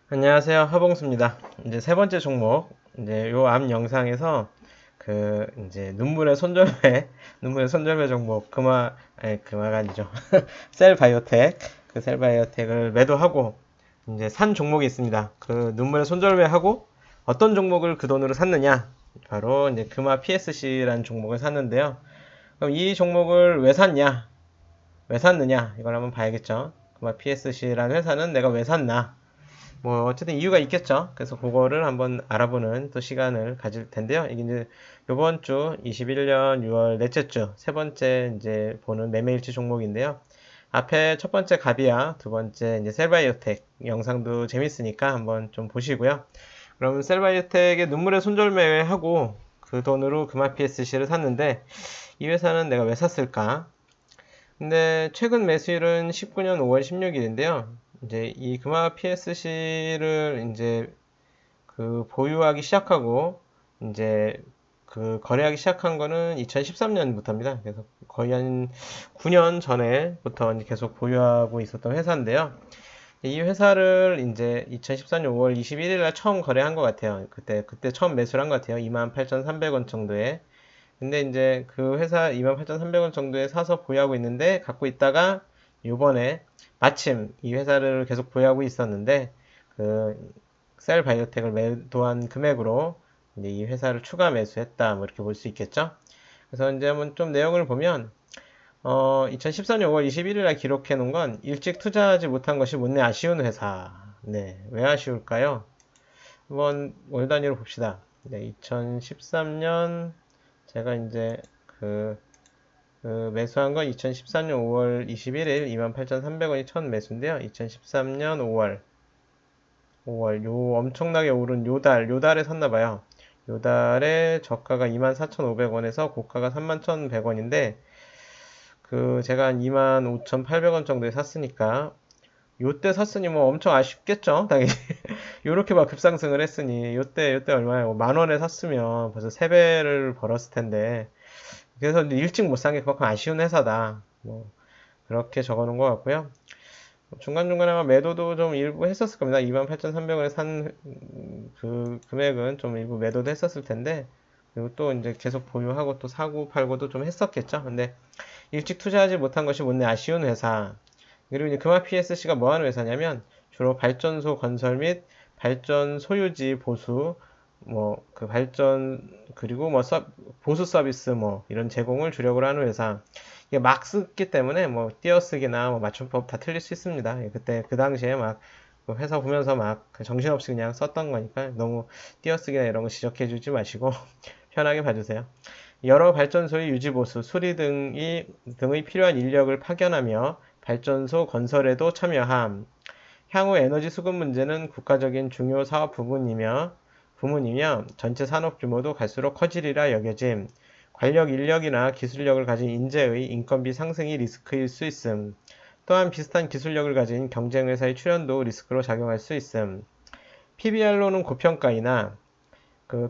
안녕하세요. 하봉수입니다. 이제 세 번째 종목, 이제 요 앞 영상에서 이제 눈물의 손절매 종목, 금화가 아니죠. 셀바이오텍, 그 셀바이오텍을 매도하고, 이제 산 종목이 있습니다. 그 눈물의 손절매하고 어떤 종목을 그 돈으로 샀느냐? 바로 이제 금화 PSC라는 종목을 샀는데요. 그럼 이 종목을 왜 샀냐? 왜 샀느냐? 이걸 한번 봐야겠죠. 금화 PSC라는 회사는 내가 왜 샀나? 뭐 어쨌든 이유가 있겠죠. 그래서 그거를 한번 알아보는 또 시간을 가질 텐데요. 이게 이제 요번 주 21년 6월 넷째 주 세 번째 이제 보는 매매일치 종목인데요. 앞에 첫 번째 가비아, 두 번째 이제 셀바이오텍 영상도 재밌으니까 한번 좀 보시고요. 그럼 셀바이오텍의 눈물의 손절매하고 그 돈으로 금화 PSC를 샀는데 이 회사는 내가 왜 샀을까? 근데 최근 매수일은 19년 5월 16일인데요. 이제 이 금화 PSC를 이제 보유하기 시작하고 이제 거래하기 시작한 거는 2013년부터입니다. 그래서 거의 한 9년 전에부터 이제 계속 보유하고 있었던 회사인데요. 이 회사를 이제 2014년 5월 21일 날 처음 거래한 것 같아요. 그때 처음 매수를 한 것 같아요. 28,300원 정도에. 근데 이제 그 회사 28,300원 정도에 사서 보유하고 있는데 갖고 있다가 요번에 마침 이 회사를 계속 보유하고 있었는데 그 셀바이오텍을 매도한 금액으로 이제 이 회사를 추가 매수했다 뭐 이렇게 볼 수 있겠죠. 그래서 이제 한번 좀 내용을 보면 2014년 5월 21일 날 기록해 놓은 건 일찍 투자하지 못한 것이 못내 아쉬운 회사. 네, 왜 아쉬울까요? 한번 월 단위로 봅시다. 네, 2013년 제가 이제 매수한 건 2014년 5월 21일 28,300원이 첫 매수인데요. 2013년 5월 요 엄청나게 오른 요 달에 샀나봐요. 요 달에 저가가 24,500원에서 고가가 31,100원인데 제가 한 25,800원 정도에 샀으니까 요때 샀으니 뭐 엄청 아쉽겠죠? 당연히 요렇게 막 급상승을 했으니 요때 얼마예요? 만 원에 샀으면 벌써 3배를 벌었을 텐데 그래서 일찍 못 산 게 그만큼 아쉬운 회사다. 뭐 그렇게 적어 놓은 것 같고요. 중간중간에 아마 매도도 좀 일부 했었을 겁니다. 28,300원에 산 그 금액은 좀 일부 매도도 했었을 텐데 그리고 또 이제 계속 보유하고 또 사고 팔고도 좀 했었겠죠. 근데 일찍 투자하지 못한 것이 못내 아쉬운 회사. 그리고 이제 금화 PSC가 뭐 하는 회사냐면 주로 발전소 건설 및 발전 소유지 보수 발전 그리고 보수 서비스 뭐 이런 제공을 주력으로 하는 회사. 이게 막 쓰기 때문에 뭐 띄어쓰기나 뭐 맞춤법 다 틀릴 수 있습니다. 그때 그 당시에 막 회사 보면서 막 정신없이 그냥 썼던 거니까 너무 띄어쓰기나 이런 거 지적해 주지 마시고 편하게 봐주세요. 여러 발전소의 유지 보수, 수리 등의 필요한 인력을 파견하며 발전소 건설에도 참여함. 향후 에너지 수급 문제는 국가적인 중요 사업 부문이며 전체 산업 규모도 갈수록 커지리라 여겨짐. 관력 인력이나 기술력을 가진 인재의 인건비 상승이 리스크일 수 있음. 또한 비슷한 기술력을 가진 경쟁회사의 출현도 리스크로 작용할 수 있음. PBR로는 고평가이나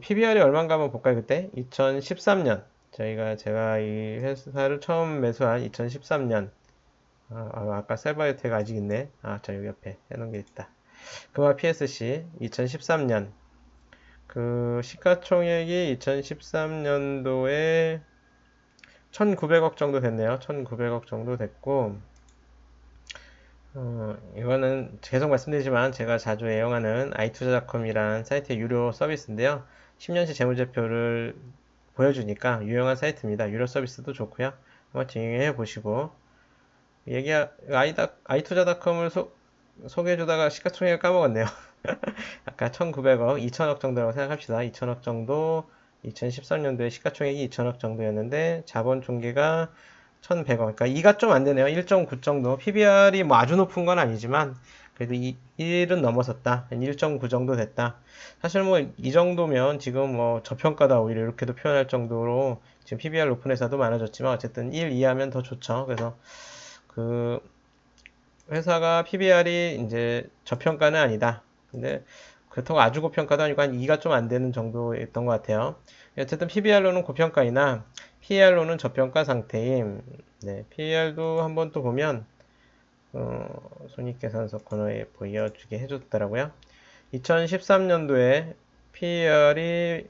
PBR이 얼마인가 한번 볼까요? 그때 2013년 제가 이 회사를 처음 매수한 2013년 아까 셀바이오텍 아직 있네. 저 여기 옆에 해놓은 게 있다. 금화 PSC 2013년 시가총액이 2013년도에 1900억 정도 됐네요. 1900억 정도 됐고 이거는 계속 말씀드리지만 제가 자주 애용하는 i투자닷컴이란 사이트의 유료 서비스인데요. 10년치 재무제표를 보여주니까 유용한 사이트입니다. 유료 서비스도 좋고요. 한번 진행해 보시고 i투자닷컴을 소개해주다가 시가총액을 까먹었네요. 아까 1900억, 2000억 정도라고 생각합시다. 2000억 정도, 2013년도에 시가총액이 2000억 정도였는데 자본 총계가 1100억. 그러니까 2가 좀 안 되네요. 1.9 정도. PBR이 뭐 아주 높은 건 아니지만 그래도 1은 넘어섰다. 1.9 정도 됐다. 사실 뭐 이 정도면 지금 뭐 저평가다 오히려 이렇게도 표현할 정도로 지금 PBR 높은 회사도 많아졌지만 어쨌든 1 이하면 더 좋죠. 그래서 그 회사가 PBR이 이제 저평가는 아니다. 근데 그렇다고 아주 고평가도 아니고 한 2가 좀 안 되는 정도였던 것 같아요. 어쨌든 PBR로는 고평가이나 PER로는 저평가 상태임. 네, PER도 한번 또 보면 손익계산서 코너에 보여주게 해줬더라고요. 2013년도에 PER이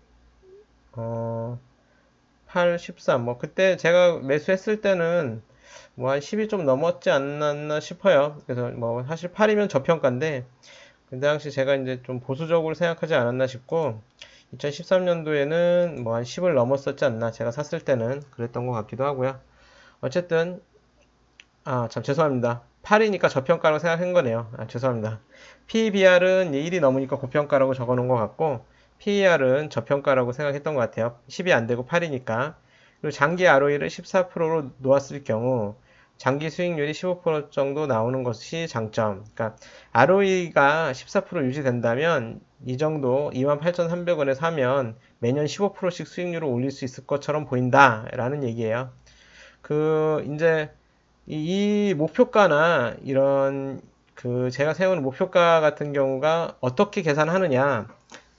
8, 13. 뭐 그때 제가 매수했을 때는 뭐 한 10이 좀 넘었지 않았나 싶어요. 그래서 뭐 사실 8이면 저평가인데 그 당시 제가 이제 좀 보수적으로 생각하지 않았나 싶고 2013년도에는 뭐 한 10을 넘었었지 않나 제가 샀을 때는 그랬던 것 같기도 하고요. 어쨌든 참 죄송합니다. 8이니까 저평가라고 생각한 거네요. 죄송합니다. PBR은 1이 넘으니까 고평가라고 적어 놓은 것 같고 PER은 저평가라고 생각했던 것 같아요. 10이 안 되고 8이니까. 그리고 장기 ROE를 14%로 놓았을 경우 장기 수익률이 15% 정도 나오는 것이 장점. 그러니까 ROE가 14% 유지된다면 이 정도 28,300원에 사면 매년 15%씩 수익률을 올릴 수 있을 것처럼 보인다라는 얘기예요. 이제 이 목표가나 이런 제가 세우는 목표가 같은 경우가 어떻게 계산하느냐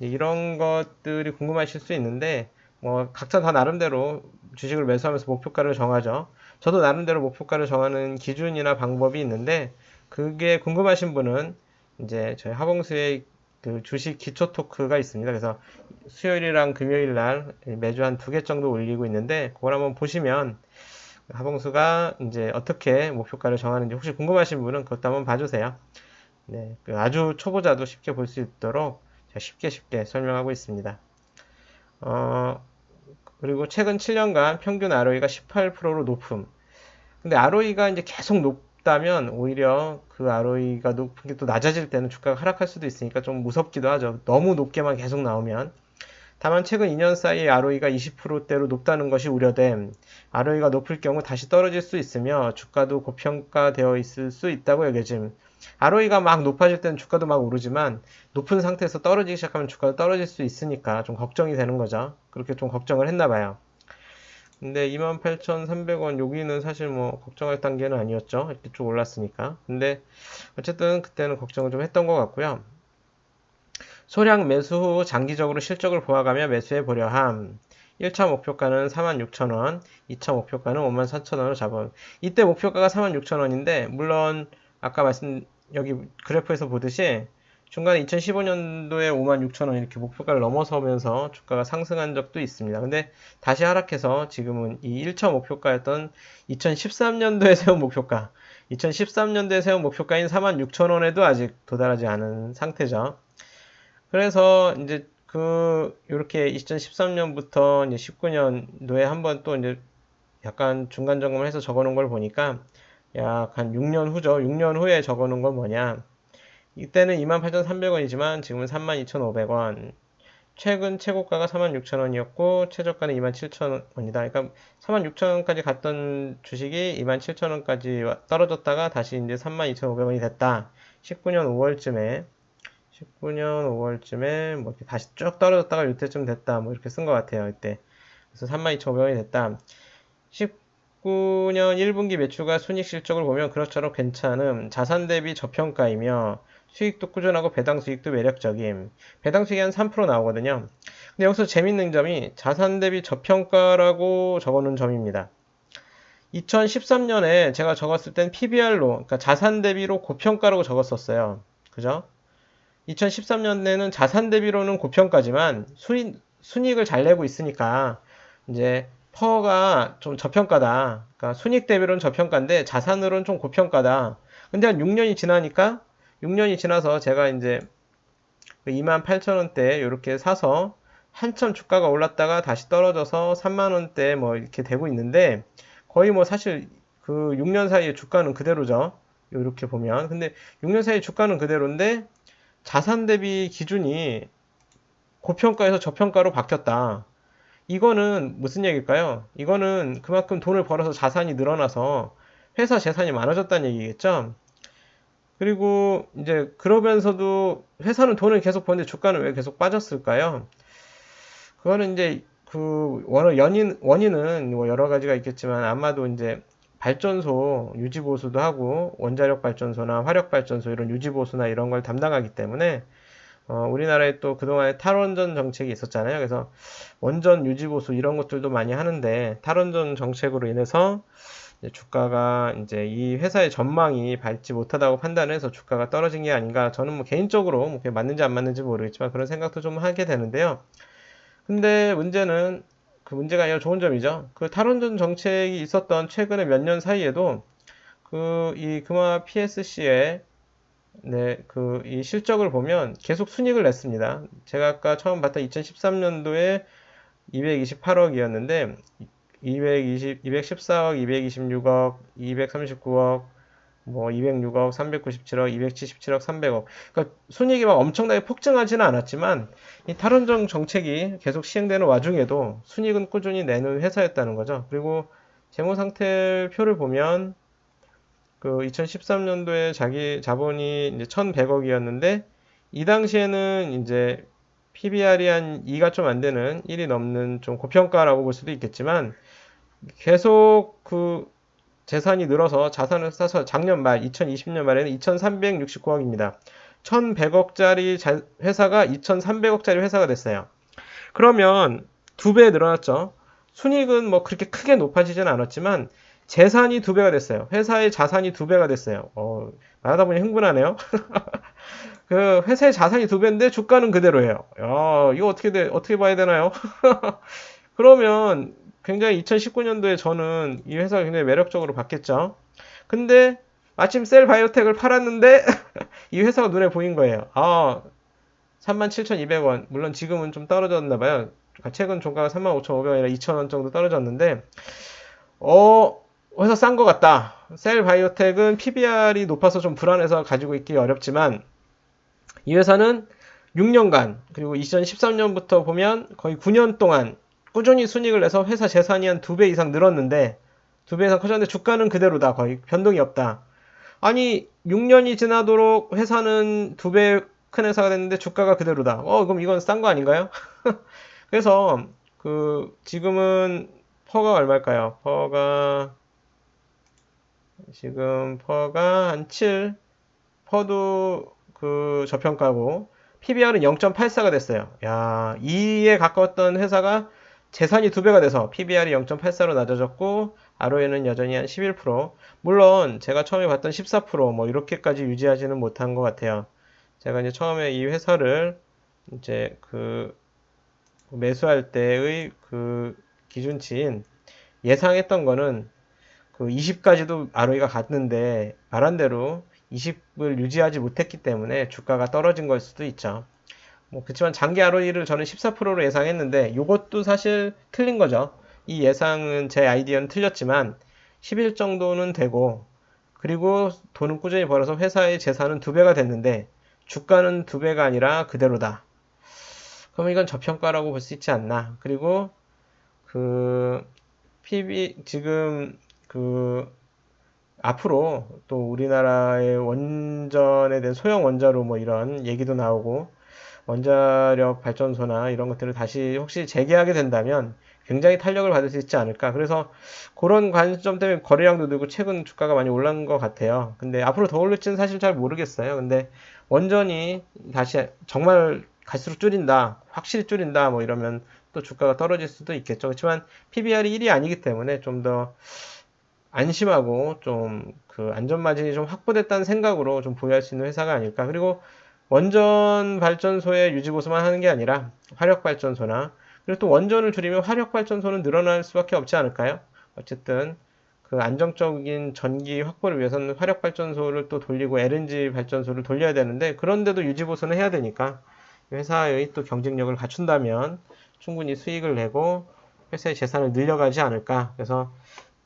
이런 것들이 궁금하실 수 있는데 뭐 각자 다 나름대로 주식을 매수하면서 목표가를 정하죠. 저도 나름대로 목표가를 정하는 기준이나 방법이 있는데 그게 궁금하신 분은 이제 저희 하봉수의 주식 기초 토크가 있습니다. 그래서 수요일이랑 금요일 날 매주 한 2개 정도 올리고 있는데 그걸 한번 보시면 하봉수가 이제 어떻게 목표가를 정하는지 혹시 궁금하신 분은 그것도 한번 봐주세요. 네, 아주 초보자도 쉽게 볼 수 있도록 제가 쉽게 설명하고 있습니다. 그리고 최근 7년간 평균 ROE가 18%로 높음. 근데 ROE가 이제 계속 높다면 오히려 그 ROE가 높은 게 또 낮아질 때는 주가가 하락할 수도 있으니까 좀 무섭기도 하죠. 너무 높게만 계속 나오면. 다만 최근 2년 사이 ROE가 20%대로 높다는 것이 우려됨. ROE가 높을 경우 다시 떨어질 수 있으며 주가도 고평가되어 있을 수 있다고 여겨짐. ROE가 막 높아질 때는 주가도 막 오르지만 높은 상태에서 떨어지기 시작하면 주가도 떨어질 수 있으니까 좀 걱정이 되는 거죠. 그렇게 좀 걱정을 했나 봐요. 근데 28,300원 여기는 사실 뭐 걱정할 단계는 아니었죠. 이렇게 쭉 올랐으니까. 근데 어쨌든 그때는 걱정을 좀 했던 것 같고요. 소량 매수 후 장기적으로 실적을 보아가며 매수해 보려 함. 1차 목표가는 46,000원, 2차 목표가는 54,000원으로 잡음. 이때 목표가가 46,000원인데 물론 아까 여기 그래프에서 보듯이 중간에 2015년도에 56,000원 이렇게 목표가를 넘어서면서 주가가 상승한 적도 있습니다. 근데 다시 하락해서 지금은 이 1차 목표가였던 2013년도에 세운 목표가, 2013년도에 세운 목표가인 46,000원에도 아직 도달하지 않은 상태죠. 그래서 이제 요렇게 2013년부터 이제 19년도에 한번 또 이제 약간 중간 점검을 해서 적어 놓은 걸 보니까 약 한 6년 후죠. 6년 후에 적어 놓은 건 뭐냐. 이때는 28,300원이지만 지금은 32,500원. 최근 최고가가 46,000원이었고 최저가는 27,000원이다. 그러니까 46,000원까지 갔던 주식이 27,000원까지 떨어졌다가 다시 이제 32,500원이 됐다. 19년 5월쯤에 뭐 이렇게 다시 쭉 떨어졌다가 이때쯤 됐다. 뭐 이렇게 쓴 것 같아요. 이때. 그래서 32,500원이 됐다. 19년 1분기 매출과 순익 실적을 보면 그럭저럭 괜찮음. 자산 대비 저평가이며 수익도 꾸준하고 배당 수익도 매력적임. 배당 수익이 한 3% 나오거든요. 근데 여기서 재밌는 점이 자산 대비 저평가라고 적어놓은 점입니다. 2013년에 제가 적었을 땐 PBR로, 그러니까 자산 대비로 고평가라고 적었었어요. 그죠? 2013년에는 자산 대비로는 고평가지만 순익을 잘 내고 있으니까 이제 퍼가 좀 저평가다. 그러니까 순익 대비로는 저평가인데 자산으로는 좀 고평가다. 근데 한 6년이 지나니까 6년이 지나서 제가 이제 28,000원대 이렇게 사서 한참 주가가 올랐다가 다시 떨어져서 3만원대 뭐 이렇게 되고 있는데 거의 뭐 사실 6년 사이에 주가는 그대로죠. 이렇게 보면. 근데 6년 사이에 주가는 그대로인데 자산 대비 기준이 고평가에서 저평가로 바뀌었다. 이거는 무슨 얘기일까요? 이거는 그만큼 돈을 벌어서 자산이 늘어나서 회사 재산이 많아졌다는 얘기겠죠? 그리고 이제 그러면서도 회사는 돈을 계속 버는데 주가는 왜 계속 빠졌을까요? 그거는 이제 원인은 뭐 여러 가지가 있겠지만 아마도 이제 발전소 유지보수도 하고 원자력 발전소나 화력 발전소 이런 유지보수나 이런 걸 담당하기 때문에 우리나라에 또 그동안에 탈원전 정책이 있었잖아요. 그래서 원전 유지보수 이런 것들도 많이 하는데 탈원전 정책으로 인해서 이제 주가가 이제 이 회사의 전망이 밝지 못하다고 판단해서 주가가 떨어진 게 아닌가. 저는 뭐 개인적으로 뭐 그게 맞는지 안 맞는지 모르겠지만 그런 생각도 좀 하게 되는데요. 근데 문제는 그 문제가 아니라 좋은 점이죠. 그 탈원전 정책이 있었던 최근에 몇 년 사이에도 그 이 금화 PSC의 네, 그 이 실적을 보면 계속 순이익을 냈습니다. 제가 아까 처음 봤던 2013년도에 228억이었는데 214억, 226억, 239억, 뭐 206억, 397억, 277억, 300억. 그러니까 순이익이 막 엄청나게 폭증하지는 않았지만 이 탈원전 정책이 계속 시행되는 와중에도 순이익은 꾸준히 내는 회사였다는 거죠. 그리고 재무 상태표를 보면 그 2013년도에 자기 자본이 이제 1,100억이었는데 이 당시에는 이제 PBR이 한 2가 좀 안 되는 1이 넘는 좀 고평가라고 볼 수도 있겠지만 계속 그 재산이 늘어서 자산을 쌓아서 작년 말 2020년 말에는 2,369억입니다. 1,100억짜리 회사가 2,300억짜리 회사가 됐어요. 그러면 두 배 늘어났죠. 순이익은 뭐 그렇게 크게 높아지진 않았지만 재산이 두 배가 됐어요. 회사의 자산이 두 배가 됐어요. 말하다 보니 흥분하네요. 그 회사의 자산이 두 배인데 주가는 그대로예요. 야, 이거 어떻게 봐야 되나요? 그러면 굉장히 2019년도에 저는 이 회사가 굉장히 매력적으로 봤겠죠. 근데 마침 셀 바이오텍을 팔았는데 이 회사가 눈에 보인 거예요. 37,200원. 물론 지금은 좀 떨어졌나 봐요. 최근 종가가 35,500원이라 2,000원 정도 떨어졌는데 회사 싼 것 같다. 셀 바이오텍은 PBR이 높아서 좀 불안해서 가지고 있기 어렵지만 이 회사는 6년간 그리고 2013년부터 보면 거의 9년 동안 꾸준히 순이익을 내서 회사 재산이 한 2배 이상 늘었는데 2배 이상 커졌는데 주가는 그대로다. 거의 변동이 없다. 아니 6년이 지나도록 회사는 2배 큰 회사가 됐는데 주가가 그대로다. 그럼 이건 싼 거 아닌가요? 그래서 그 지금은 퍼가 얼마일까요? 퍼가 지금 퍼가 한 7, 퍼도 그 저평가고 PBR은 0.84가 됐어요. 야, 2에 가까웠던 회사가 재산이 2배가 돼서 PBR이 0.84로 낮아졌고 ROE는 여전히 한 11%. 물론 제가 처음에 봤던 14%뭐 이렇게까지 유지하지는 못한 것 같아요. 제가 이제 처음에 이 회사를 이제 그 매수할 때의 그 기준치인 예상했던 거는 그 20까지도 ROE가 갔는데 말한 대로 20을 유지하지 못했기 때문에 주가가 떨어진 걸 수도 있죠. 뭐 그렇지만 장기 ROE를 저는 14%로 예상했는데 이것도 사실 틀린 거죠. 이 예상은 제 아이디어는 틀렸지만 11 정도는 되고 그리고 돈은 꾸준히 벌어서 회사의 재산은 2배가 됐는데 주가는 2배가 아니라 그대로다. 그럼 이건 저평가라고 볼 수 있지 않나. 그리고 그 지금 그 앞으로 또 우리나라의 원전에 대한 소형 원자로 뭐 이런 얘기도 나오고 원자력 발전소나 이런 것들을 다시 혹시 재개하게 된다면 굉장히 탄력을 받을 수 있지 않을까. 그래서 그런 관점 때문에 거래량도 늘고 최근 주가가 많이 올라간 것 같아요. 근데 앞으로 더 오를지는 사실 잘 모르겠어요. 근데 원전이 다시 정말 갈수록 줄인다, 확실히 줄인다, 뭐 이러면 또 주가가 떨어질 수도 있겠죠. 그렇지만 PBR이 1이 아니기 때문에 좀 더 안심하고 좀 그 안전마진이 좀 확보됐다는 생각으로 좀 보유할 수 있는 회사가 아닐까. 그리고 원전 발전소의 유지보수만 하는 게 아니라 화력발전소나 그리고 또 원전을 줄이면 화력발전소는 늘어날 수밖에 없지 않을까요? 어쨌든 그 안정적인 전기 확보를 위해서는 화력발전소를 또 돌리고 LNG 발전소를 돌려야 되는데 그런데도 유지보수는 해야 되니까 회사의 또 경쟁력을 갖춘다면 충분히 수익을 내고 회사의 재산을 늘려가지 않을까. 그래서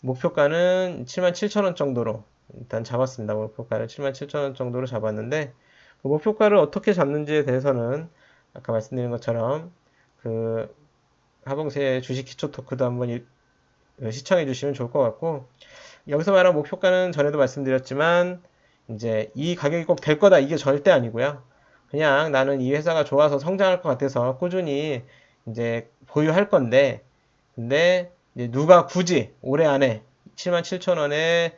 목표가는 77,000원 정도로 일단 잡았습니다. 목표가를 77,000원 정도로 잡았는데 그 목표가를 어떻게 잡는지에 대해서는 아까 말씀드린 것처럼 그 하봉세 주식 기초 토크도 한번 시청해 주시면 좋을 것 같고 여기서 말한 목표가는 전에도 말씀드렸지만 이제 이 가격이 꼭 될 거다 이게 절대 아니고요. 그냥 나는 이 회사가 좋아서 성장할 것 같아서 꾸준히 이제 보유할 건데 근데 이제 누가 굳이 올해 안에 77,000원에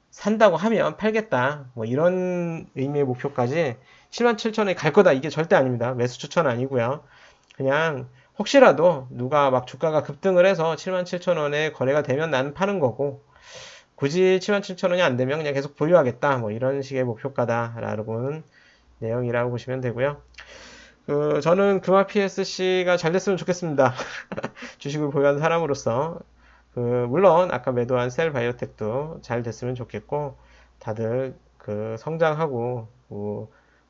산다고 하면 팔겠다. 뭐 이런 의미의 목표까지 77,000원에 갈 거다. 이게 절대 아닙니다. 매수 추천 아니고요. 그냥 혹시라도 누가 막 주가가 급등을 해서 77,000원에 거래가 되면 나는 파는 거고 굳이 77,000원이 안 되면 그냥 계속 보유하겠다. 뭐 이런 식의 목표가다라는 내용이라고 보시면 되고요. 저는 금화 PSC가 잘 됐으면 좋겠습니다. 주식을 보유하는 사람으로서. 물론 아까 매도한 셀바이오텍도 잘 됐으면 좋겠고, 다들 성장하고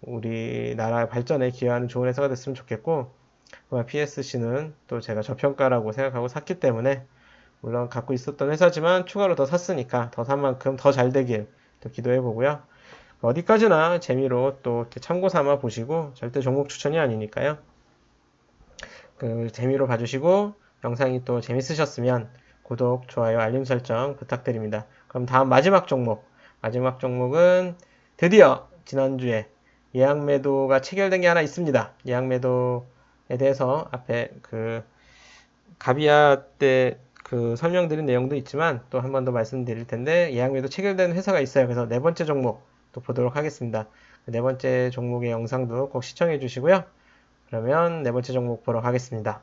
우리나라 발전에 기여하는 좋은 회사가 됐으면 좋겠고, PSC는 또 제가 저평가라고 생각하고 샀기 때문에, 물론 갖고 있었던 회사지만 추가로 더 샀으니까 더 산 만큼 더 잘 되길 또 기도해 보고요. 어디까지나 재미로 또 이렇게 참고 삼아 보시고, 절대 종목 추천이 아니니까요. 재미로 봐주시고, 영상이 또 재밌으셨으면 구독, 좋아요, 알림 설정 부탁드립니다. 그럼 다음 마지막 종목. 마지막 종목은 드디어 지난주에 예약 매도가 체결된 게 하나 있습니다. 예약 매도에 대해서 앞에 가비아 때 설명드린 내용도 있지만 또 한 번 더 말씀드릴 텐데, 예약 매도 체결된 회사가 있어요. 그래서 네 번째 종목 또 보도록 하겠습니다. 네 번째 종목의 영상도 꼭 시청해 주시고요. 그러면 네 번째 종목 보러 가겠습니다.